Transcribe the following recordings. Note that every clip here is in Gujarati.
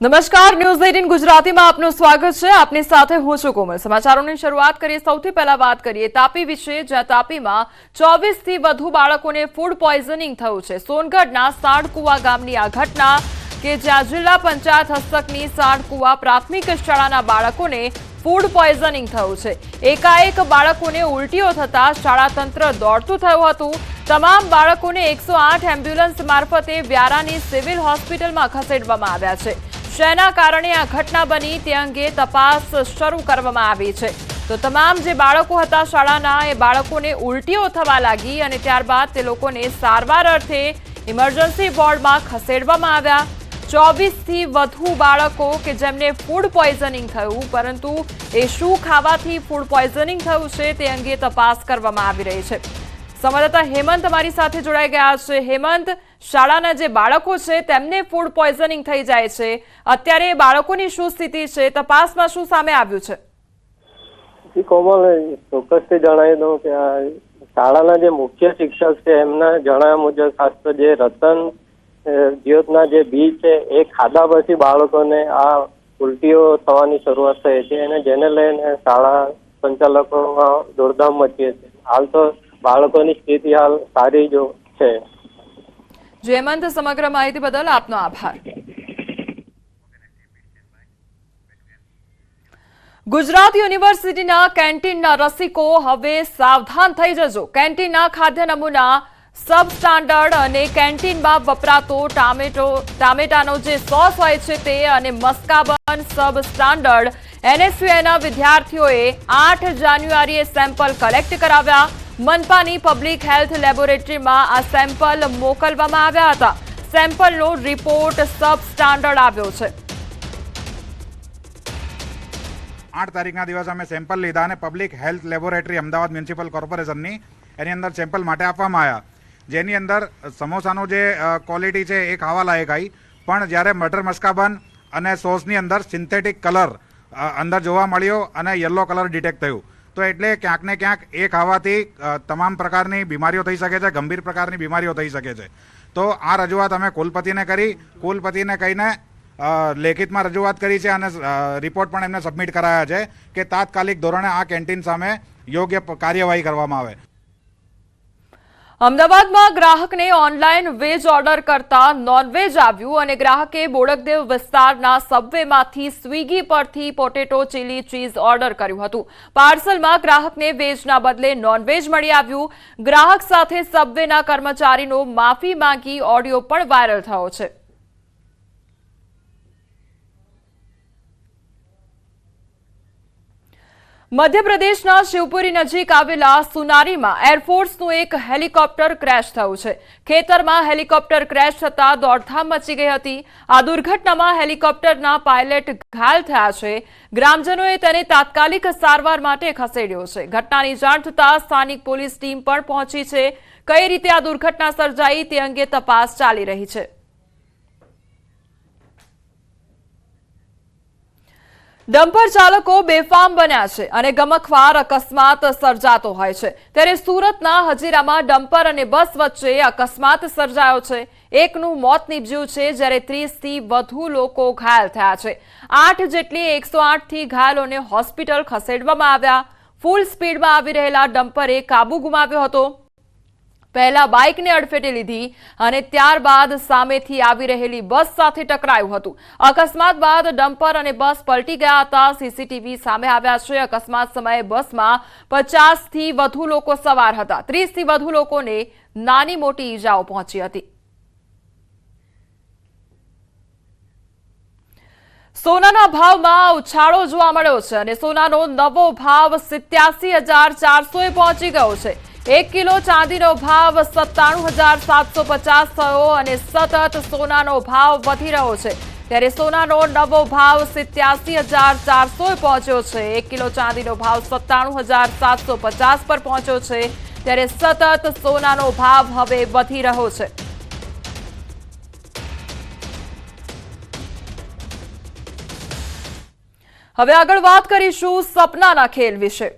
નમસ્કાર, ન્યૂઝ 18 ગુજરાતીમાં આપનું સ્વાગત છે। આપની સાથે હું છું કોમલ। સમાચારોની શરૂઆત કરીએ। સૌથી પહેલા વાત કરીએ તાપી વિશે, જ્યાં તાપીમાં 24 થી વધુ બાળકોને ફૂડ પોઈઝનિંગ થયું છે। સોનગઢના સાણકુવા ગામની આ ઘટના કે જ્યાં જિલ્લા પંચાયત હસ્તકની સાણકુવા પ્રાથમિક શાળાના બાળકોને ફૂડ પોઈઝનિંગ થયું છે। એકાએક બાળકોને ઉલટીઓ થતા શાળા તંત્ર દોડતું થયું હતું। તમામ બાળકોને 108 એમ્બ્યુલન્સ મારફતે વ્યારાની સિવિલ હોસ્પિટલમાં ખસેડવામાં આવ્યા છે। શેના કારણે આ ઘટના બની તે અંગે તપાસ શરૂ કરવામાં આવી છે। તો તમામ જે બાળકો હતા શાળાના એ બાળકોને ઉલટીઓ થવા લાગી અને ત્યારબાદ તે લોકોને સારવાર અર્થે ઇમરજન્સી વોર્ડમાં ખસેડવામાં આવ્યા। 24 થી વધુ બાળકો કે જેમને ફૂડ પોઈઝનિંગ થયું, પરંતુ એ શું ખાવાથી ફૂડ પોઈઝનિંગ થયું છે તે અંગે તપાસ કરવામાં આવી રહી છે। સંવાદદાતા હેમંત અમારી સાથે જોડાઈ ગયા છે। હેમંત, શાળાના જે બાળકો છે તેમને ફૂડ પોઈઝનિંગ થઈ જાય છે, અત્યારે બાળકોની શું સ્થિતિ છે? તપાસમાં શું સામે આવ્યું છે? કોમલ, ચોક્કસથી જણાવી દઉં કે આ શાળાના જે મુખ્ય શિક્ષક છે એમના જણાવ્યા મુજબ ખાસ જે રતન જ્યોતના જે બીજ છે એ ખાધા પછી બાળકોને આ ઉલટીઓ થવાની શરૂઆત થઈ છે અને જેને લઈને શાળા સંચાલકોમાં દોડધામ મચી છે। હાલ તો બાળકોની સ્થિતિ હાલ સારી જો છે। હેમંત, સમગ્ર માહિતી બદલ આપનો આભાર। ગુજરાત યુનિવર્સિટીના કેન્ટીનના રસિકો હવે સાવધાન થઈ જજો। કેન્ટીનના ખાદ્ય નમૂના સબ સ્ટાન્ડર્ડ અને કેન્ટીનમાં વપરાતો ટામેટાનો જે સોસ હોય છે તે અને મસ્કાબન સબ સ્ટાન્ડર્ડ એનએસયુઆઈના વિદ્યાર્થીઓએ 8 જાન્યુઆરીએ સેમ્પલ કલેક્ટ કરાવ્યા। મનપાની પબ્લિક હેલ્થ લેબોરેટરીમાં આ સેમ્પલ મોકલવામાં આવ્યા હતા। સેમ્પલનો રિપોર્ટ સબ સ્ટાન્ડર્ડ આવ્યો છે। 8 તારીખના દિવસે અમે સેમ્પલ લીધા અને public health laboratory Ahmedabad municipal કોર્પોરેશનની એની અંદર સેમ્પલ માટે આપવામાં આવ્યા, જેની અંદર સમોસાનો જે ક્વોલિટી છે એ ખાવા લાયક આવી, પણ જ્યારે બટર મસ્કાબન અને સોસની અંદર સિન્થેટિક કલર અંદર જોવા મળ્યો અને યલો કલર ડિટેક્ટ થયું, તો એટલે ક્યાંક ને ક્યાંક એ ખાવાથી તમામ પ્રકારની બીમારીઓ થઈ શકે છે, ગંભીર પ્રકારની બીમારીઓ થઈ શકે છે। તો આ રજૂઆત અમે કુલપતિને કરી, કુલપતિને કહીને લેખિતમાં રજૂઆત કરી છે અને રિપોર્ટ પણ એમને સબમિટ કરાયા છે કે તાત્કાલિક ધોરણે આ કેન્ટીન સામે યોગ્ય કાર્યવાહી કરવામાં આવે। અમદાવાદમાં ગ્રાહકને ઓનલાઈન વેજ ઓર્ડર કરતા નોનવેજ આવ્યું અને ગ્રાહકે બોડકદેવ વિસ્તારના સબવેમાંથી સ્વિગી પરથી પોટેટો ચીલી ચીઝ ઓર્ડર કર્યું હતું। પાર્સલમાં ગ્રાહકને વેજના બદલે નોનવેજ મળી આવ્યું। ગ્રાહક સાથે સબવેના કર્મચારીનો માફી માંગી ઓડિયો પણ વાયરલ થયો છે। મધ્યપ્રદેશના શિવપુરી નજીક આવેલા સુનારીમાં એરફોર્સનું એક હેલિકોપ્ટર ક્રેશ થયું છે। ખેતરમાં હેલિકોપ્ટર ક્રેશ થતા દોડધામ મચી ગઈ હતી। આ દુર્ઘટનામાં હેલિકોપ્ટરના પાયલટ ઘાયલ થયા છે। ગ્રામજનોએ તેને તાત્કાલિક સારવાર માટે ખસેડ્યો છે। ઘટનાની જાણ થતાં સ્થાનિક પોલીસ ટીમ પણ પહોંચી છે। કઈ રીતે આ દુર્ઘટના સર્જાઈ તે અંગે તપાસ ચાલી રહી છે। ડમ્પર ચાલકો બેફામ બન્યા છે અને ગમખ્વાર અકસ્માત સર્જાતો હોય છે। ત્યારે સુરતના હજીરામાં ડમ્પર અને બસ વચ્ચે અકસ્માત સર્જાયો છે। એકનું મોત નીપજ્યું છે જ્યારે 30 થી વધુ લોકો ઘાયલ થયા છે। 8 જેટલી 108 થી ઘાયલોને હોસ્પિટલ ખસેડવામાં આવ્યા। ફૂલ સ્પીડમાં આવી રહેલા ડમ્પરે કાબુ ગુમાવ્યો હતો। પહેલા બાઇકને અડફેટે લીધી અને ત્યારબાદ સામેથી આવી રહેલી બસ સાથે ટકરાયું હતું। અકસ્માત બાદ ડમ્પર અને બસ પલટી ગયા હતા। સીસીટીવી સામે આવ્યા છે। અકસ્માત સમયે બસમાં 50 થી વધુ લોકો સવાર હતા। 30 થી વધુ લોકોને નાની મોટી ઈજાઓ પહોંચી હતી। સોનાના ભાવમાં ઉછાળો જોવા મળ્યો છે અને સોનાનો નવો ભાવ 87,400 પહોંચી ગયો છે। 1 કિલો ચાંદીનો ભાવ 97,750 થયો અને સતત સોનાનો ભાવ વધી રહ્યો છે। ત્યારે સોનાનો નવો ભાવ 87,400 પહોંચ્યો છે। 1 કિલો ચાંદીનો ભાવ 97,750 પર પહોંચ્યો છે। ત્યારે સતત સોનાનો ભાવ હવે વધી રહ્યો છે। હવે આગળ વાત કરીશું સપનાના ખેલ વિશે।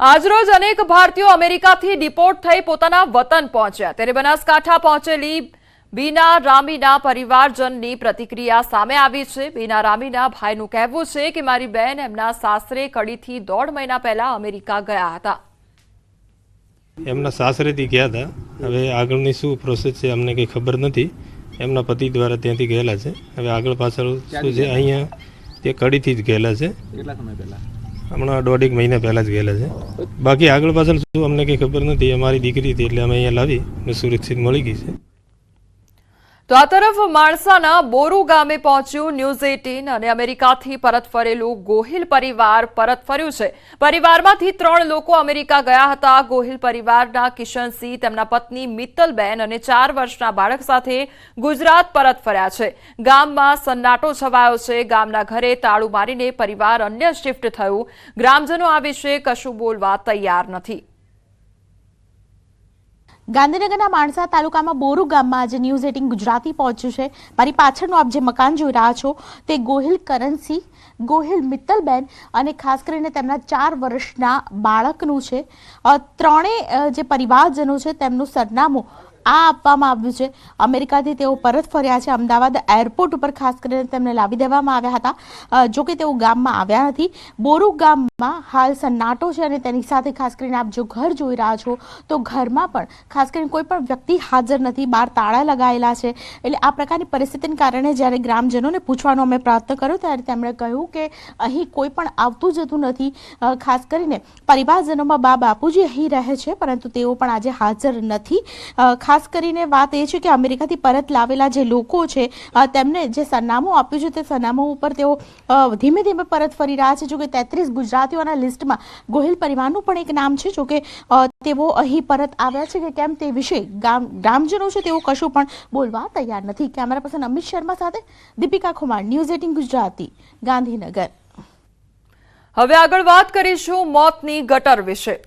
આજરોજ અનેક ભારતીયો અમેરિકાથી ડિપોર્ટ થઈ પોતાના વતન પહોંચ્યા ત્યારે બનાસકાંઠા પહોંચેલી બીના રામીના પરિવારજનની પ્રતિક્રિયા સામે આવી છે। બીના રામીના ભાઈનું કહેવું છે કે મારી બહેન એમના સાસરે કડીથી 1.5 મહિના પહેલા અમેરિકા ગયા હતા। એમના સાસરેથી ગયા હતા। હવે આગળની શું પ્રોસેસ છે અમને કંઈ ખબર નથી। એમના પતિ દ્વારા ત્યાંથી ગયેલા છે। હવે આગળ પાછળ શું છે અહીંયા તે કડીથી જ ગયેલા છે। કેટલા સમય પહેલા? હમણાં 1.5 મહિના પહેલાં જ ગયેલા છે। બાકી આગળ પાછળ શું અમને કંઈ ખબર નથી। અમારી દીકરી હતી એટલે અમે અહીંયા લાવી અને સુરક્ષિત મળી ગઈ છે। તો આ તરફ માણસાના બોરુ ગામે પહોંચ્યું ન્યૂઝ 18 અને અમેરિકાથી પરત ફરેલું ગોહિલ પરિવાર પરત ફર્યું છે। પરિવારમાંથી 3 લોકો અમેરિકા ગયા હતા। ગોહિલ પરિવારના કિશનસિંહ, તેમના પત્ની મિત્તલબેન અને 4 વર્ષના બાળક સાથે ગુજરાત પરત ફર્યા છે। ગામમાં સન્નાટો છવાયો છે। ગામના ઘરે તાળું મારીને પરિવાર અન્ય શિફ્ટ થયું। ગ્રામજનો આ વિશે કશું બોલવા તૈયાર નથી। ગાંધીનગરના માણસા તાલુકામાં બોરુ ગામમાં આજે ન્યૂઝ 18 ગુજરાતી પહોંચ્યું છે। મારી પાછળનું આપ જે મકાન જોઈ રહ્યા છો તે ગોહિલ કરણસિંહ, ગોહિલ મિત્તલબેન અને ખાસ કરીને તેમના 4 વર્ષના બાળકનું છે। ત્રણેય જે પરિવારજનો છે તેમનું સરનામું આ આપવામાં આવ્યું છે। અમેરિકાથી તેઓ પરત ફર્યા છે। અમદાવાદ એરપોર્ટ ઉપર ખાસ કરીને તેમને લાવી દેવામાં આવ્યા હતા। જો કે તેઓ ગામમાં આવ્યા નથી। બોરુ ગામમાં હાલ સન્નાટો છે અને તેની સાથે ખાસ કરીને આપ જો ઘર જોઈ રહ્યા છો તો ઘરમાં પણ ખાસ કરીને કોઈ પણ વ્યક્તિ હાજર નથી। બહાર તાળા લગાવેલા છે। એટલે આ પ્રકારની પરિસ્થિતિને કારણે જ્યારે ગ્રામજનોને પૂછવાનો અમે પ્રયત્ન કર્યો ત્યારે તેમણે કહ્યું કે અહીં કોઈ પણ આવતું જતું નથી। ખાસ કરીને પરિવારજનોમાં બા બાપુજી અહીં રહે છે પરંતુ તેઓ પણ આજે હાજર નથી। ખાસ કરીને વાત એ છે કે અમેરિકાથી પરત લાવેલા જે લોકો છે તેમને જે સરનામું આપ્યું છે તે સરનામું ઉપર તેઓ ધીમે ધીમે પરત ફરી રહ્યા છે। જોકે 33 ગુજરાતીઓના લિસ્ટમાં ગોહિલ પરિવારનું પણ એક નામ છે। જોકે તેઓ અહીં પરત આવ્યા છે કે કેમ તે વિશે ગ્રામજનો છે તેઓ કશું પણ બોલવા તૈયાર નથી। કેમેરા પર્સન અમિત શર્મા સાથે દીપિકા ખુમાર, ન્યૂઝ 18 ગુજરાતી, ગાંધીનગર। હવે આગળ વાત કરીશું મોતની ગટર વિશે।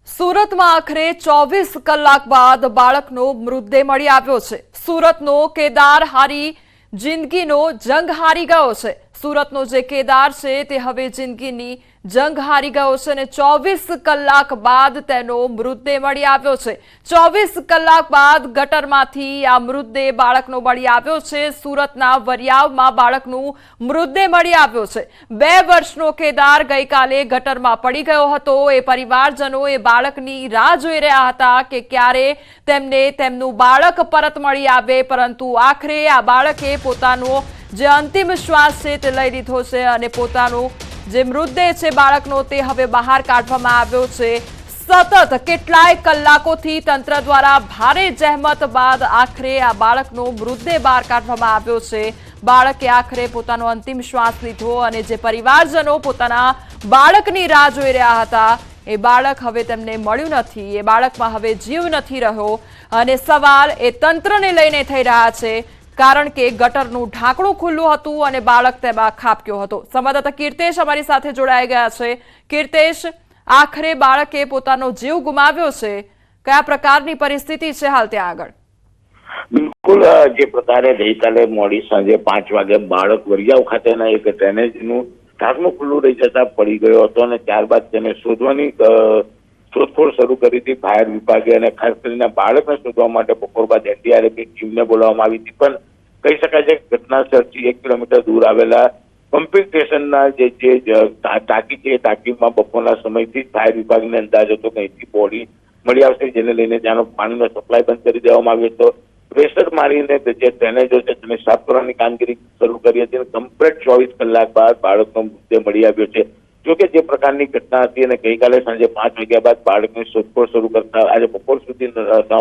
સુરતમાં આખરે 24 કલાક બાદ બાળકનો મૃતદેહ મળી આવ્યો છે। સુરતનો કેદાર હારી જિંદગીનો જંગ હારી ગયો છે। સુરતનો જે કેદાર છે તે હવે જિંદગીની જંગ હારી ગયો છે અને 24 કલાક બાદ તેનો મૃતદેહ મળી આવ્યો છે। 24 કલાક બાદ ગટરમાંથી આ મૃતદેહ બાળકનો મળી આવ્યો છે। સુરતના વરિયાવમાં બાળકનું મૃતદેહ મળી આવ્યો છે। 2 વર્ષનો કેદાર ગઈકાલે ગટરમાં પડી ગયો હતો। એ પરિવારજનો એ બાળકની રાહ જોઈ રહ્યા હતા કે ક્યારે તેમને તેમનું બાળક પરત મળી આવે, પરંતુ આખરે આ બાળકે પોતાનો જે અંતિમ શ્વાસ છે તે લઈ લીધો છે અને પોતાનો જે મૃતદેહ છે બાળકનો તે હવે બહાર કાઢવામાં આવ્યો છે। સતત કેટલાય કલાકોથી તંત્ર દ્વારા ભારે જહેમત બાદ આખરે આ બાળકનો મૃતદેહ બહાર કાઢવામાં આવ્યો છે। બાળકે આખરે પોતાનો અંતિમ શ્વાસ લીધો અને જે પરિવારજનો પોતાના બાળકની રાહ જોઈ રહ્યા હતા એ બાળક હવે તેમને મળ્યું નથી। એ બાળકમાં હવે જીવ નથી રહ્યો અને સવાલ એ તંત્રને લઈને થઈ રહ્યા છે, કારણ કે ગટરનું ઢાંકણું ખુલ્લું હતું અને બાળક તેમાં ખાબક્યો હતો। સંવાદદાતા કીર્તેશ અમારી સાથે જોડાઈ ગયા છે। કીર્તેશ, આખરે બાળકે પોતાનો જીવ ગુમાવ્યો છે, કયા પ્રકારની પરિસ્થિતિ છે હાલ ત્યાં આગળ? બિલકુલ, જે પ્રકારે ગઈકાલે મોડી સાંજે 5 વાગે બાળક વરિયાવ ખાતેના એક ડ્રેનેજનું ઢાંકણું ખુલ્લું રહી જતા પડી ગયો હતો અને ત્યારબાદ તેને શોધવાની શોધખોળ શરૂ કરી હતી ફાયર વિભાગે અને ખાસ કરીને બાળકને શોધવા માટે બપોર બાદ એનડીઆરએફની ટીમને બોલાવવામાં આવી હતી। પણ કહી શકાય છે કે ઘટના સ્થળથી 1 કિલોમીટર દૂર આવેલા પમ્પિંગ સ્ટેશનના જે ટાંકી છે એ ટાંકીમાં બપોરના સમયથી ફાયર વિભાગને અંદાજ હતો કે અહીંથી બોડી મળી આવશે, જેને લઈને ત્યાંનો પાણીનો સપ્લાય બંધ કરી દેવામાં આવ્યો હતો। પ્રેશર મારીને જે ડ્રેનેજો છે તેને સાફ કરવાની કામગીરી શરૂ કરી હતી અને કમ્પ્લીટ 24 કલાક બાદ બાળકનો મૃતદેહ મળી આવ્યો છે। જોકે જે પ્રકારની ઘટના હતી અને ગઈકાલે સાંજે 5 વાગ્યા બાદ બાળકની શોધખોળ શરૂ કરતા આજે બપોર સુધી ન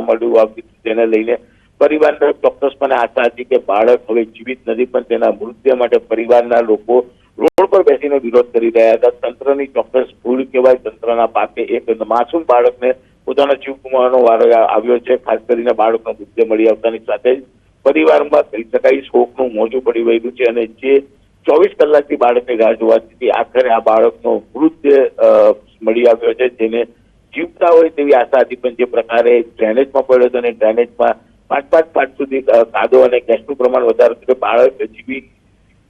મળ્યું આવતી, તેને લઈને પરિવારને ચોક્કસપણે આશા હતી કે બાળક હવે જીવિત નથી, પણ તેના મૃતદેહ માટે પરિવારના લોકો રોડ પર બેસીને વિરોધ કરી રહ્યા હતા। તંત્રની ચોક્કસ ભૂલ કહેવાય। તંત્રના પાપે એક માસૂમ બાળકને પોતાનો જીવ ગુમાવવાનો વારો આવ્યો છે। ખાસ કરીને બાળકનો મૃતદેહ મળી આવતાની સાથે જ પરિવારમાં કહી શકાય શોકનું મોજું પડી વળ્યું છે અને જે 24 કલાકથી બાળકની રાહ જોવાથી આખરે આ બાળકનો મૃતદેહ મળી આવ્યો છે, જેને જીવતા હોય તેવી આશા હતી, પણ જે પ્રકારે ડ્રેનેજમાં પડ્યો હતો અને ડ્રેનેજમાં પાંચ ફાટ સુધી કાદો અને ગેસનું પ્રમાણ વધારે હતું, બાળક જીવી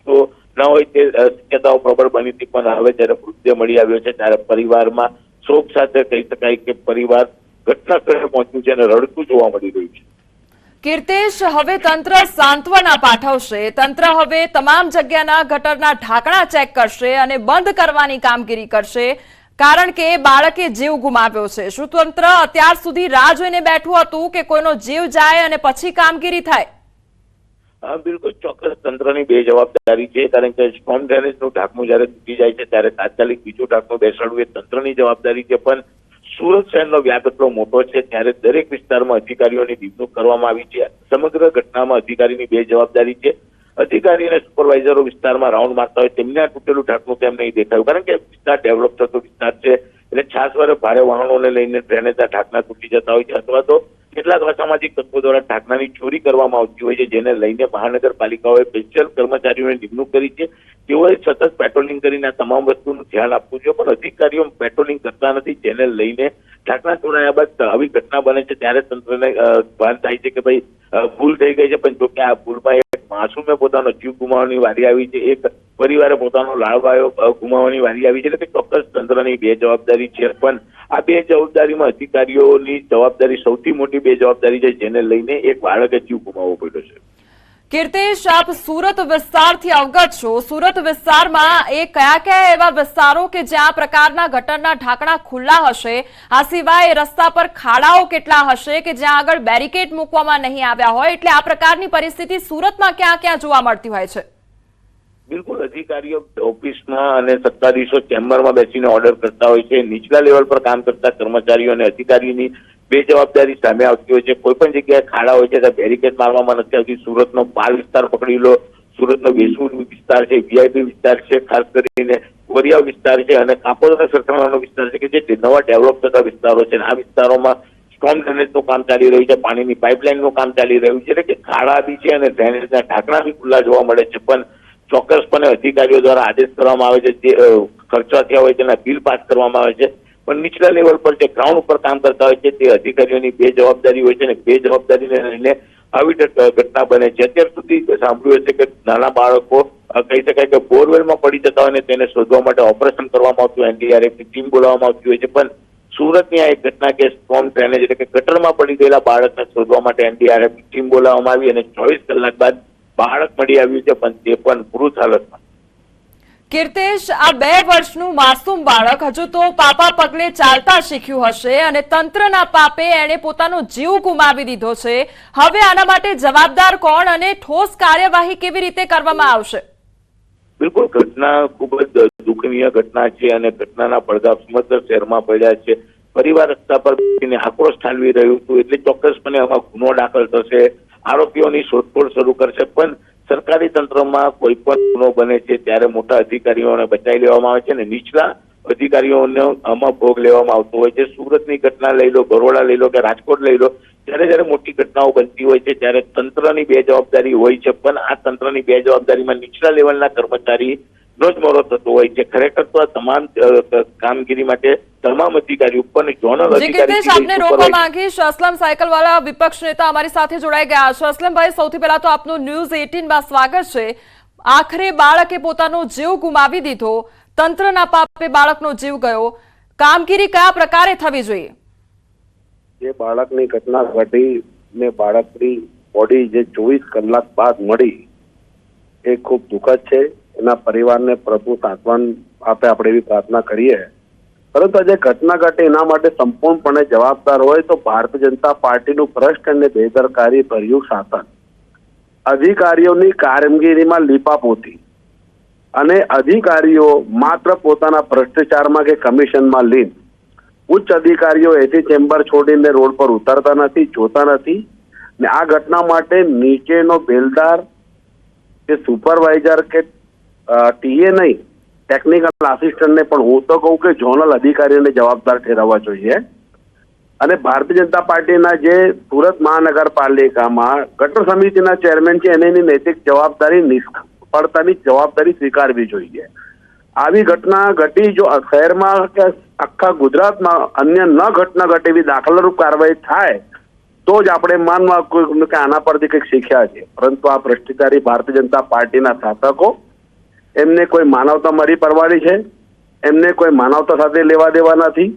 તો ન હોય તે શક્યતાઓ પ્રબળ બની હતી. પણ હવે જયારે મૃતદેહ મળી આવ્યો છે ત્યારે પરિવારમાં શોક સાથે કહી શકાય કે પરિવાર ઘટના સ્થળે પહોંચ્યું છે અને રડતું જોવા મળી રહ્યું છે. કીર્તેશ, હવે તંત્ર સાંત્વના પાઠવશે. તંત્ર હવે તમામ જગ્યાના ગટરના ઢાંકણા ચેક કરશે અને બંધ કરવાની કામગીરી કરશે, કારણ કે બાળકે જીવ ગુમાવ્યો છે. શું તંત્ર અત્યાર સુધી રાહ જોઈને બેઠું હતું કે કોઈનો જીવ જાય અને પછી કામગીરી થાય? બિલકુલ ચોક્કસ તંત્રની બે જવાબદારી છે, કારણ કે સ્ટોર્મ ડ્રેનેજનું ઢાંકણું જયારે તૂટી જાય છે ત્યારે તાત્કાલિક બીજું ઢાંકણું બેસાડવું એ તંત્રની જવાબદારી છે. પણ સુરત શહેરનો વ્યાપ એટલો મોટો છે ત્યારે દરેક વિસ્તારમાં અધિકારીઓની નિમણૂક કરવામાં આવી છે. સમગ્ર ઘટનામાં અધિકારીની બે જવાબદારી છે. અધિકારી અને સુપરવાઇઝરો વિસ્તારમાં રાઉન્ડ મારતા હોય તેમને આ તૂટેલું ઢાંકણું કેમ નહીં દેખાયું, કારણ કે વિસ્તાર ડેવલપ થતો વિસ્તાર છે એટલે છાસવારે ભારે વાહનોને લઈને ડ્રેનેજના ઢાંકણા તૂટી જતા હોય છે, અથવા તો કેટલાક અસામાજિક તત્વો દ્વારા ઢાંકણાની ચોરી કરવામાં આવતી હોય છે, જેને લઈને મહાનગરપાલિકાઓએ સ્પેશિયલ કર્મચારીઓની નિમણૂક કરી છે. તેઓએ સતત પેટ્રોલિંગ કરીને આ તમામ વસ્તુનું ધ્યાન આપવું જોઈએ, પણ અધિકારીઓ પેટ્રોલિંગ કરતા નથી, જેને લઈને ઢાંકણા ચોરાયા બાદ આવી ઘટના બને છે ત્યારે તંત્રને ભાન થાય છે કે ભાઈ ભૂલ થઈ ગઈ છે. પણ જો કે આ ભૂલમાં એક માસૂમે પોતાનો જીવ ગુમાવવાની વારી આવી છે, એક પરિવારે પોતાનો લાડવાયો ગુમાવવાની વારી આવી છે, એટલે કે ચોક્કસ તંત્રની બે જવાબદારી છે. પણ આ બે જવાબદારીમાં અધિકારીઓની જવાબદારી સૌથી મોટી બે જવાબદારી છે, જેને લઈને એક બાળકે જીવ ગુમાવવો પડ્યો છે. કીર્તેશ, આપ સુરત વિસ્તારથી અવગત છો. સુરત વિસ્તારમાં એ કયા એવા વિસ્તારો કે જ્યાં પ્રકારના ગટરના ઢાંકણા ખુલ્લા હશે? આ સિવાય રસ્તા પર ખાડાઓ કેટલા હશે કે જ્યાં આગળ બેરિકેડ મૂકવામાં નહીં આવ્યા હોય? એટલે આ પ્રકારની પરિસ્થિતિ સુરતમાં ક્યાં ક્યાં જોવા મળતી હોય છે? બિલકુલ, અધિકારીઓ ઓફિસમાં અને સત્તાધીશો ચેમ્બરમાં બેસીને ઓર્ડર કરતા હોય છે. નીચલા લેવલ પર કામ કરતા કર્મચારીઓ અને અધિકારીની બે જવાબદારી સામે આવતી હોય છે. કોઈ પણ જગ્યાએ ખાડા હોય છે ત્યાં બેરિકેડ મારવામાં નથી આવતી. સુરતનો પાલ વિસ્તાર પકડી લો, સુરતનો વેસુ વિસ્તાર છે, વીઆઈપી વિસ્તાર છે, ખાસ કરીને વરિયા વિસ્તાર છે અને કાપોદ્રા સરખામણાનો વિસ્તાર છે કે જે નવા ડેવલપ થતા વિસ્તારો છે. આ વિસ્તારોમાં સ્ટોર્મ ડ્રેનેજનું કામ ચાલી રહ્યું છે, પાણીની પાઇપલાઇનનું કામ ચાલી રહ્યું છે, એટલે કે ખાડા બી છે અને ડ્રેનેજના ઢાંકણા બી ખુલ્લા જોવા મળે છે. પણ ચોક્કસપણે અધિકારીઓ દ્વારા આદેશ કરવામાં આવે છે, જે ખર્ચા થયા હોય તેના બિલ પાસ કરવામાં આવે છે. પણ નીચલા લેવલ પર જે ગ્રાઉન્ડ ઉપર કામ કરતા હોય છે તે અધિકારીઓની બે જવાબદારી હોય છે અને બે જવાબદારીને લઈને આવી ઘટના બને છે. અત્યાર સુધી સાંભળ્યું છે કે નાના બાળકો કહી શકાય કે બોરવેલમાં પડી જતા હોય ને તેને શોધવા માટે ઓપરેશન કરવામાં આવતું, એનડીઆરએફની ટીમ બોલાવવામાં આવતી હોય છે. પણ સુરતની આ એક ઘટના કે સ્ટોર્મ ડ્રેનેજ એટલે કે ગટરમાં પડી ગયેલા બાળકને શોધવા માટે એનડીઆરએફની ટીમ બોલાવવામાં આવી અને 24 કલાક બાદ બાળક મળી આવ્યું છે, પણ તે પણ મૃત હાલતમાં. કીર્તેશ, આ 2 વર્ષનું માસૂમ બાળક હજુ તો પાપા પગલે ચાલતા શીખ્યું હશે અને તંત્રના પાપે એણે પોતાનો જીવ ગુમાવી દીધો છે. હવે આના માટે જવાબદાર કોણ અને ઠોસ કાર્યવાહી કેવી રીતે કરવામાં આવશે? બિલકુલ, ઘટના ખૂબ જ દુઃખનીય ઘટના છે અને ઘટનાના પડઘા સમગ્ર શહેરમાં પડ્યા છે. પરિવાર રસ્તા પર બેસીને આક્રોશ ઠાલવી રહ્યું હતું, એટલે ચોક્કસપણે આમાં ગુનો દાખલ થશે, આરોપીઓની શોધખોળ શરૂ કરશે. પણ સરકારી તંત્રમાં કોઈ પણ ગુનો બને છે ત્યારે મોટા અધિકારીઓને બચાવી લેવામાં આવે છે અને નીચલા અધિકારીઓને આમાં ભોગ લેવામાં આવતો હોય છે. સુરતની ઘટના લઈ લો, બરોડા લઈ લો કે રાજકોટ લઈ લો, જ્યારે મોટી ઘટનાઓ બનતી હોય છે ત્યારે તંત્રની બે જવાબદારી હોય છે. પણ આ તંત્રની બે જવાબદારીમાં નીચલા લેવલના કર્મચારીનો જ મોરો થતો હોય છે. ખરેખર તો આ તમામ કામગીરી માટે તમામ અધિકારી ઉપર ઝોનલ અધિકારી આપને રોકવા માંગીશ. અસલમ સાયકલવાલા વિપક્ષ નેતા અમારી સાથે જોડાઈ ગયા છે. અસલમભાઈ, સૌથી પહેલા તો આપનું ન્યૂઝ 18 માં સ્વાગત છે. આખરે બાળકે પોતાનો જીવ ગુમાવી દીધો, તંત્રના પાપે બાળકનો જીવ ગયો. કામગીરી કયા પ્રકારે થવી જોઈએ? જે બાળકની ઘટના ઘટી ને બાળકની બોડી જે 24 કલાક બાદ મળી એ ખૂબ દુઃખદ છે. એના પરિવારને પ્રભુ સાંત્વન આપે, આપણે એવી પ્રાર્થના કરીએ. પરંતુ જે ઘટના ઘટે એના માટે સંપૂર્ણપણે જવાબદાર હોય તો ભારતીય જનતા પાર્ટીનું ભ્રષ્ટ અને બેદરકારી ભર્યું શાસન, અધિકારીઓની કામગીરીમાં લીપાપોતી અને અધિકારીઓ માત્ર પોતાના ભ્રષ્ટાચારમાં કે કમિશનમાં લીન. ઉચ્ચ અધિકારીઓ એથી ચેમ્બર છોડીને રોડ પર ઉતરતા નથી, જોતા નથી. ને આ ઘટના માટે નીચેનો બેલદાર કે સુપરવાઇઝર કે ટીએ નહીં, ટેકનિકલ આસિસ્ટન્ટને પણ હું તો કહું કે ઝોનલ અધિકારીઓને જવાબદાર ઠેરવવા જોઈએ. અને ભારતીય જનતા પાર્ટીના જે સુરત મહાનગરપાલિકામાં ગટર સમિતિના ચેરમેન છે એની નૈતિક જવાબદારી, નિષ્ફળતાની જવાબદારી સ્વીકારવી જોઈએ. આવી ઘટના ઘટી જો શહેરમાં કે આખા ગુજરાતમાં અન્ય ન ઘટના ઘટે એવી દાખલારૂપ કાર્યવાહી થાય તો જ આપણે માનવા કે આના પરથી કંઈક શીખ્યા છે. પરંતુ આ ભ્રષ્ટાચારી ભારતીય જનતા પાર્ટીના શાસકો, એમને કોઈ માનવતા મરી પડવાની છે, એમને કોઈ માનવતા સાથે લેવા દેવા નથી,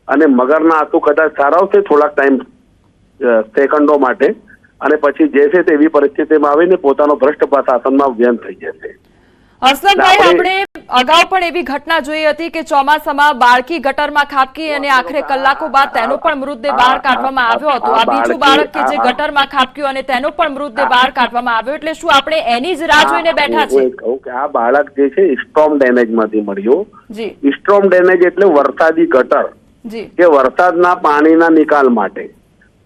અને મગરના આંસુ કદાચ સારાવશે થોડાક ટાઈમ સેકન્ડો માટે, અને પછી જે છે તેવી પરિસ્થિતિમાં આવીને પોતાનો ભ્રષ્ટ શાસનમાં વ્યંત થઈ જશે. અસલમભાઈ, આપણે અગાઉ પણ એવી ઘટના જોઈ હતી કે ચોમાસામાં બાળકી ગટરમાં ખાબકી અને આખરે કલાકો બાદ તેનો પણ મૃતદેહ બહાર કાઢવામાં આવ્યો હતો. આ બીજું બાળક કે જે ગટરમાં ખાબક્યું અને તેનો પણ મૃતદેહ બહાર કાઢવામાં આવ્યો. એટલે શું આપણે એની જ રાહ જોઈને બેઠા છીએ? કહું કે આ બાળક જે છે સ્ટ્રોમ ડેમેજ માંથી મળ્યો. જી. સ્ટ્રોમ ડેમેજ એટલે વરસાદી ગટર, જી, કે વરસાદના પાણીના નિકાલ માટે.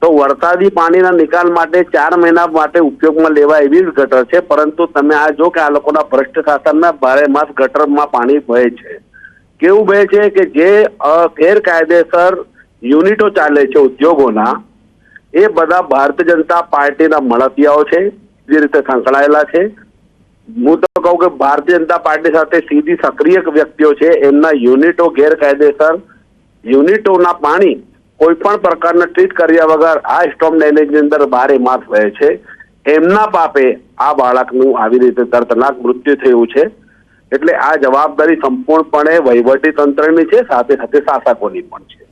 તો વરસાદી પાણીના નિકાલ માટે 4 મહિના માટે ઉપયોગમાં લેવા એવી જ ગટર છે. પરંતુ તમે આ જો કે આ લોકોના ભ્રષ્ટ શાસનમાં બારે માસ ગટરમાં પાણી વહે છે. કેવું વહે છે કે જે ગેરકાયદેસર યુનિટો ચાલે છે ઉદ્યોગોના, એ બધા ભારતીય જનતા પાર્ટીના મળતિયાઓ છે, જે રીતે સંકળાયેલા છે. હું તો કહું કે ભારતીય જનતા પાર્ટી સાથે સીધી સક્રિય વ્યક્તિઓ છે, એમના યુનિટો ગેરકાયદેસર યુનિટોના પાણી કોઈ પણ પ્રકારના ટ્રીટ કર્યા વગર આ સ્ટોમ ડેમેજની અંદર બારે માસ રહે છે. એમના પાપે આ બાળકનું આવી રીતે દર્દનાક મૃત્યુ થયું છે. એટલે આ જવાબદારી સંપૂર્ણપણે વહીવટી તંત્રની છે, સાથે સાથે શાસકોની પણ છે.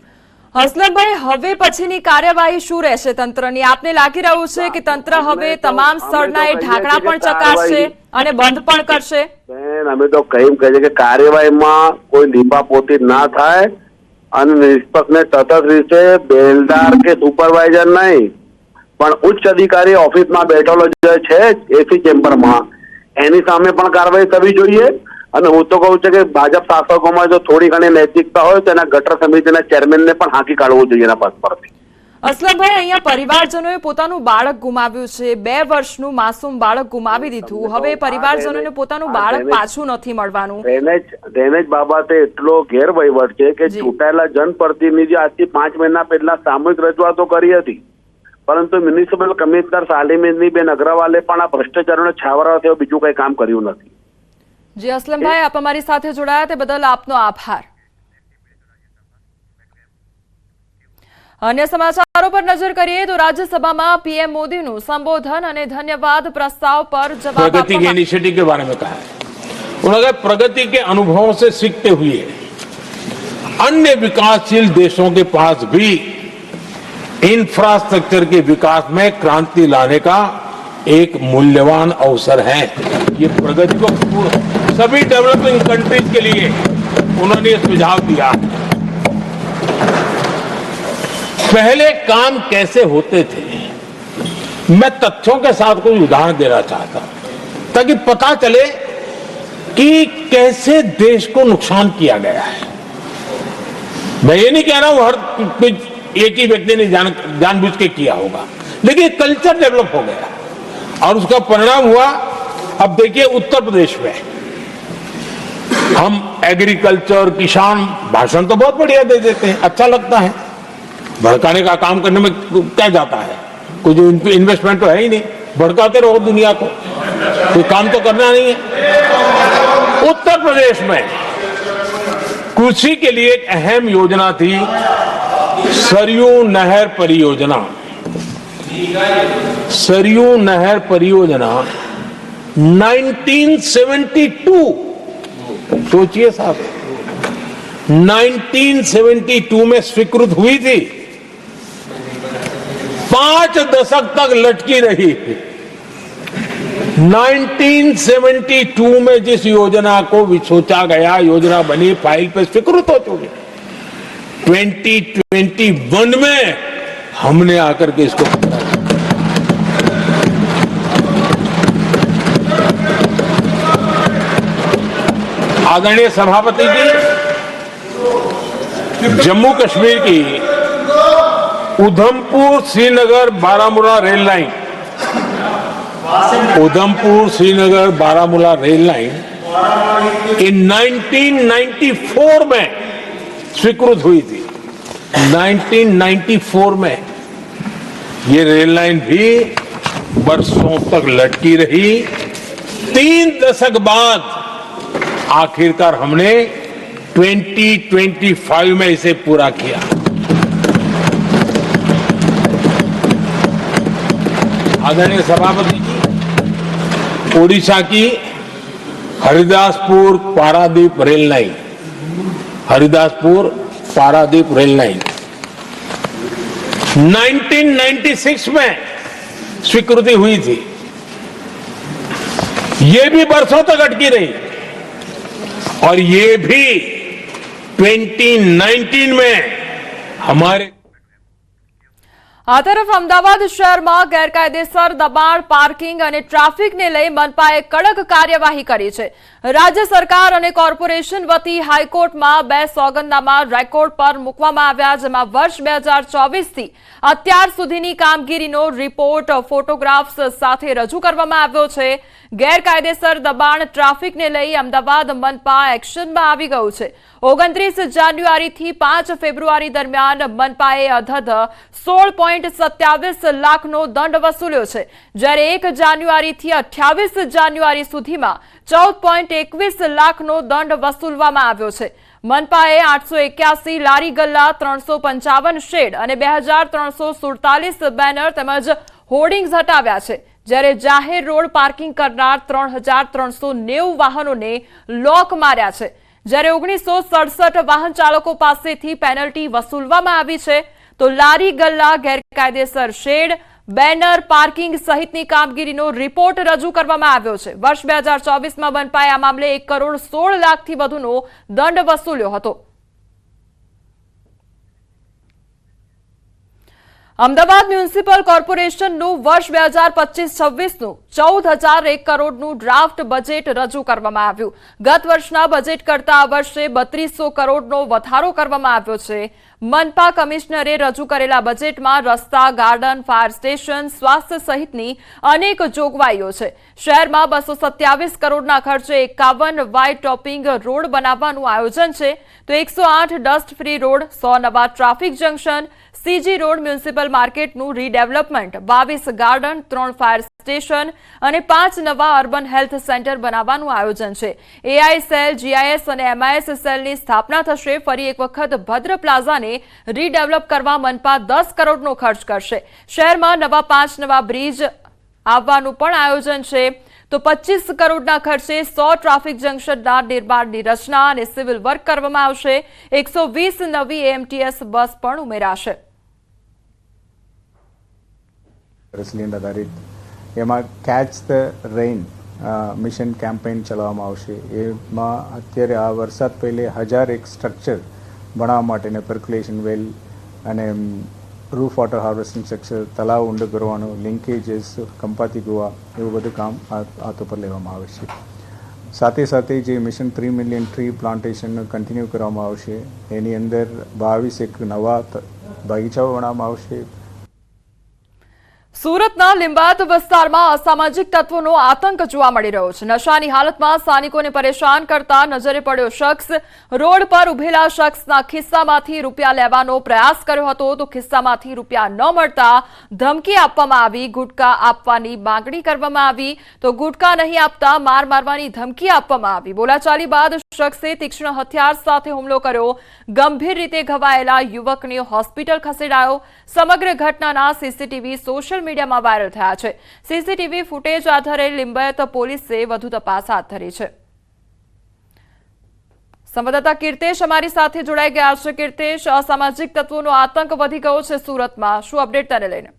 અસલમભાઈ, હવે પછીની કાર્યવાહી શું રહેશે તંત્રની? આપને લાગી રહ્યું છે કે તંત્ર હવે તમામ સ્થળના એ ઢાંકણા પણ ચકાસશે અને બંધ પણ કરશે? અમે તો કહીએ કે કાર્યવાહીમાં કોઈ લીપાપોતી ના થાય અને નિષ્પક્ષ ને તટસ્થ રીતે બેલદાર કે સુપરવાઇઝર નહીં, પણ ઉચ્ચ અધિકારી ઓફિસમાં બેઠેલો જે છે એસી ચેમ્બરમાં, એની સામે પણ કાર્યવાહી થવી જોઈએ. અને હું તો કહું છું કે ભાજપ શાસકોમાં જો થોડી ઘણી નૈતિકતા હોય તો એના ગટર સમિતિના ચેરમેનને પણ હાંકી કાઢવું જોઈએ એના પદ પરથી. અસલમભાઈ, અહીંયા પરિવારજનોએ પોતાનું બાળક ગુમાવ્યું છે, 2 વર્ષનું માસૂમ બાળક ગુમાવી દીધું. હવે પરિવારજનોને પોતાનું બાળક પાછું નથી મળવાનું. ડ્રેનેજ બાબતે એટલો ગેરવહીવટ છે કે ચૂંટાયેલા જનપ્રતિનિધિ આજથી 5 મહિના પહેલા સામૂહિક રજૂઆતો કરી હતી, પરંતુ મ્યુનિસિપલ કમિશનર શાલિનીબેન અગ્રવાલે પણ આ ભ્રષ્ટાચારોને છાવરવા થયો બીજું કઈ કામ કર્યું નથી. જી અસલમભાઈ, આપ અમારી સાથે જોડાયા તે બદલ આપનો આભાર. અન્ય સમાચારો પર નજર કરીએ તો રાજ્યસભામાં પીએમ મોદીનું સંબોધन અને ધन्यवाद प्रस्ताव पर जवाब प्रगति के इनिशिएटिव के बारे में कहा है. उन्होंने प्रगति के अनुभवों से सीखते हुए अन्य विकासशील देशों के पास भी इंफ्रास्ट्रक्चर के विकास में क्रांति लाने का एक मूल्यवान अवसर है. ये प्रगति को सभी डेवलपिंग कंट्रीज के लिए उन्होंने ये सुझाव दिया. पहले काम कैसे होते थे, मैं तथ्यों के साथ कुछ उदाहरण देना चाहता हूं ताकि पता चले कि कैसे देश को नुकसान किया गया है. मैं ये नहीं कह रहा हूं हर एक ही व्यक्ति ने जानबूझ के किया होगा, लेकिन कल्चर डेवलप हो गया और उसका परिणाम हुआ. अब देखिए उत्तर प्रदेश में हम एग्रीकल्चर, किसान, भाषण तो बहुत बढ़िया दे देते हैं, अच्छा लगता है. भड़काने का काम करने में क्या जाता है, कुछ इन्वेस्टमेंट तो है ही नहीं, भड़काते रहो दुनिया को, कोई काम तो करना नहीं है. उत्तर प्रदेश में कृषि के लिए एक अहम योजना थी, सरयू नहर परियोजना. सरयू नहर परियोजना 1972, सोचिए साहब, 1972 में स्वीकृत हुई थी, 5 दशक तक लटकी रही. 1972 में जिस योजना को सोचा गया, योजना बनी, फाइल पे स्वीकृत हो चुकी, 2021 में हमने आकर के इसको आदरणीय सभापति जी, जम्मू कश्मीर की Udhampur Srinagar Baramulla rail line, Udhampur Srinagar Baramulla rail line in 1994 में स्वीकृत हुई थी. 1994 में ये रेल लाइन भी बरसों तक लटकी रही. 3 दशक बाद आखिरकार हमने 2025 में इसे पूरा किया. आदरणीय सभापति जी, ओडिशा की Haridaspur Paradip rail line, Haridaspur Paradip rail line 1996 में स्वीकृति हुई थी। ये भी बरसों तक अटकी रही और ये भी 2019 में हमारे આ તરફ અમદાવાદ શહેરમાં ગેરકાયદેસર દબાણ, પાર્કિંગ અને ટ્રાફિકને લઈ મનપાએ કડક કાર્યવાહી કરી છે। રાજ્ય સરકાર અને કોર્પોરેશન વતી હાઈકોર્ટમાં 2 સોગંદનામા રેકોર્ડ પર મૂકવામાં આવ્યા, જેમાં વર્ષ 2024 થી અત્યાર સુધીની કામગીરીનો રિપોર્ટ ફોટોગ્રાફ્સ સાથે રજૂ કરવામાં આવ્યો છે। ગેરકાયદેસર દબાણ, ટ્રાફિકને લઈ અમદાવાદ મનપા એક્શનમાં આવી ગયું છે। 29 જાન્યુઆરીથી 5 ફેબ્રુઆરી દરમિયાન મનપાએ અધધ 16.27 લાખનો દંડ વસૂલ્યો છે, જ્યારે 1 જાન્યુઆરીથી 28 જાન્યુઆરી સુધીમાં 14.21 લાખનો દંડ વસૂલવામાં આવ્યો છે। મનપાએ 881 લારી ગલ્લા, 355 શેડ અને 2347 બેનર તેમજ હોર્ડિંગ્સ હટાવ્યા છે, જ્યારે જાહેર રોડ પાર્કિંગ કરનાર 3390 વાહનોને લોક માર્યા છે, જ્યારે 1967 વાહન ચાલકો પાસેથી પેનલ્ટી વસૂલવામાં આવી છે। તો લારી ગલ્લા, ગેરકાયદેસર શેડ, બેનર, પાર્કિંગ સહિતની કામગીરીનો રિપોર્ટ રજૂ કરવામાં આવ્યો છે। વર્ષ 2024માં મનપાએ આ મામલે 1,16 લાખથી વધુનો દંડ વસૂલ્યો હતો। અમદાવાદ મ્યુનિસિપલ કોર્પોરેશનનું વર્ષ 2025-26નું 14,001 કરોડનું ડ્રાફ્ટ બજેટ રજૂ કરવામાં આવ્યું। ગત વર્ષના બજેટ કરતા આ વર્ષે 3200 કરોડનો વધારો કરવામાં આવ્યો છે। મનપા કમિશનરે રજૂ કરેલા બજેટમાં રસ્તા, ગાર્ડન, ફાયર સ્ટેશન, સ્વાસ્થ્ય સહિતની અનેક જોગવાઈઓ છે। શહેરમાં 227 કરોડના ખર્ચે 51 વાઇડ ટોપિંગ રોડ બનાવવાનું આયોજન છે, તો 108 ડસ્ટ ફ્રી રોડ, 100 નવા traffic junction, CG road, municipal માર્કેટનું રીડેવલપમેન્ટ, 22 ગાર્ડન, 3 ફાયર સ્ટેશન અને 5 નવા અર્બન હેલ્થ સેન્ટર બનાવવાનું આયોજન છે। એઆઈ સેલ, જીઆઈએસ અને એમઆઈએસ સેલની સ્થાપના થશે। ફરી એક વખત ભદ્ર પ્લાઝાને રીડેવલપ કરવા મનપા 10 કરોડનો ખર્ચ કરશે। શહેરમાં 5 નવા બ્રિજ આવવાનું પણ આયોજન છે, તો 25 કરોડના ખર્ચે 100 ટ્રાફિક જંકશનના નિર્માણની રચના અને સિવિલ વર્ક કરવામાં આવશે। 120 નવી એએમટીએસ બસ પણ ઉમેરાશે। રેસિલિયન્ટ આધારિત એમાં catch the rain mission campaign ચલાવવામાં આવશે। એમાં અત્યારે આ વરસાદ પહેલે 1001 સ્ટ્રક્ચર બનાવવા માટેને પર્ક્યુલેશન વેલ અને રૂફ વોટર હાર્વેસ્ટિંગ સ્ટ્રક્ચર, તળાવ ઊંડો કરવાનું, લિંકેજીસ, કંપાતી કુવા, એવું બધું કામ હાથ ઉપર લેવામાં આવે છે। સાથે સાથે જે mission 3 million tree plantation continue કરવામાં આવશે, એની અંદર 22 નવા બગીચાઓ બનાવવામાં આવશે। સુરતના લિંબાયત વિસ્તારમાં અસામાજિક તત્વોનો આતંક જોવા મળી રહ્યો છે। નશાની હાલતમાં સ્થાનિકોને પરેશાન કરતા નજરે પડ્યો શખ્સ રોડ પર ઉભેલા શખ્સના ખિસ્સામાંથી રૂપિયા લેવાનો પ્રયાસ કર્યો હતો, તો ખિસ્સામાંથી રૂપિયા ન મળતા ધમકી આપવામાં આવી। ગુટકા આપવાની માંગણી કરવામાં આવી, તો ગુટકા નહીં આપતા માર મારવાની ધમકી આપવામાં આવી। બોલાચાલી બાદ શખ્સે તીક્ષ્ણ હથિયાર સાથે હુમલો કર્યો। ગંભીર રીતે ઘવાયેલા યુવકને હોસ્પિટલ ખસેડાયો। સમગ્ર ઘટનાના સીસીટીવી સોશિયલ મીડિયામાં વાયરલ થયા છે। સીસીટીવી ફૂટેજ આધારે લિંબાયત પોલીસે વધુ તપાસ હાથ ધરી છે। સંવાદદાતા કીર્તેશ અમારી સાથે જોડાઈ ગયા છે। કીર્તેશ, અસામાજિક તત્વોનો આતંક વધી ગયો છે સુરતમાં, શું અપડેટ તેને લઈને?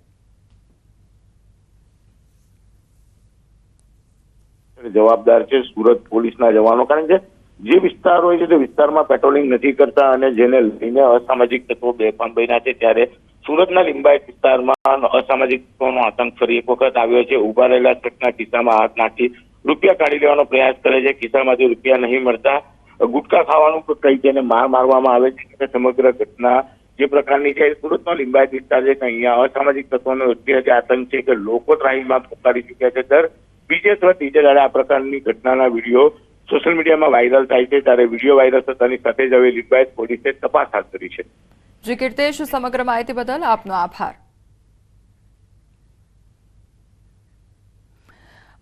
જવાબદાર છે સુરત પોલીસના જવાનો, કારણ કે જે વિસ્તાર હોય છે તે વિસ્તારમાં પેટ્રોલિંગ નથી કરતા અને જેને લઈને અસામાજિક તત્વો બેફામ બન્યા છે, ત્યારે સુરતના લિંબાયત વિસ્તારમાં અસામાજિક તત્વોનો આતંક ફરી એક વખત આવ્યો છે। ઉભા રહેલા શખ્સના ખિસ્સામાં હાથ નાખી રૂપિયા કાઢી લેવાનો પ્રયાસ કરે છે। ખિસ્સામાંથી રૂપિયા નહીં મળતા ગુટકા ખાવાનું કહી તેને માર મારવામાં આવે છે। સમગ્ર ઘટના જે પ્રકારની છે સુરતનો લિંબાયત વિસ્તાર છે, અહીંયા અસામાજિક તત્વોનો એટલી હદે આતંક છે કે લોકો ત્રાહીમાં પોકારી ચૂક્યા છે। દર બીજે અથવા ત્રીજે દાડે આ પ્રકારની ઘટનાના વિડીયો સોશિયલ મીડિયામાં વાયરલ થાય છે, ત્યારે વિડીયો વાયરલ થતાની સાથે જ હવે લિંબાયત પોલીસે તપાસ હાથ ધરી છે। જી કીર્તેશ, સમગ્ર માહિતી બદલ આપનો આભાર।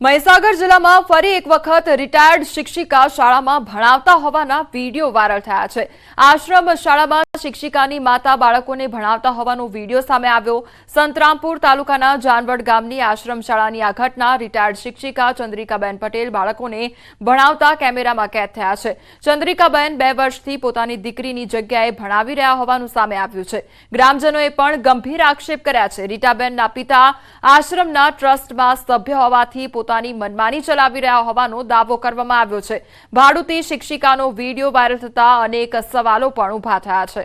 મહીસાગર જિલ્લામાં ફરી એક વખત રિટાયર્ડ શિક્ષિકા શાળામાં ભણાવતા હોવાના વિડીયો વાયરલ થયા છે। આશ્રમ શાળામાં શિક્ષિકાની માતા બાળકોને ભણાવતા હોવાનો વિડીયો સામે આવ્યો। સંતરામપુર તાલુકાના જાનવડ ગામની આશ્રમ શાળાની આ ઘટના રિટાયર્ડ શિક્ષિકા ચંદ્રિકાબેન પટેલ બાળકોને ભણાવતા કેમેરામાં કેદ થયા છે। ચંદ્રિકાબેન 2 વર્ષથી પોતાની દીકરીની જગ્યાએ ભણાવી રહ્યા હોવાનું સામે આવ્યું છે। ગ્રામજનોએ પણ ગંભીર આક્ષેપ કર્યા છે। રીટાબેનના પિતા આશ્રમના ટ્રસ્ટમાં સભ્ય હોવાથી પોતાની મનમાની ચલાવી રહ્યા હોવાનો દાવો કરવામાં આવ્યો છે। ભાડુતી શિક્ષિકાનો વિડીયો વાયરલ થતા અનેક સવાલો પણ ઉભા થયા છે।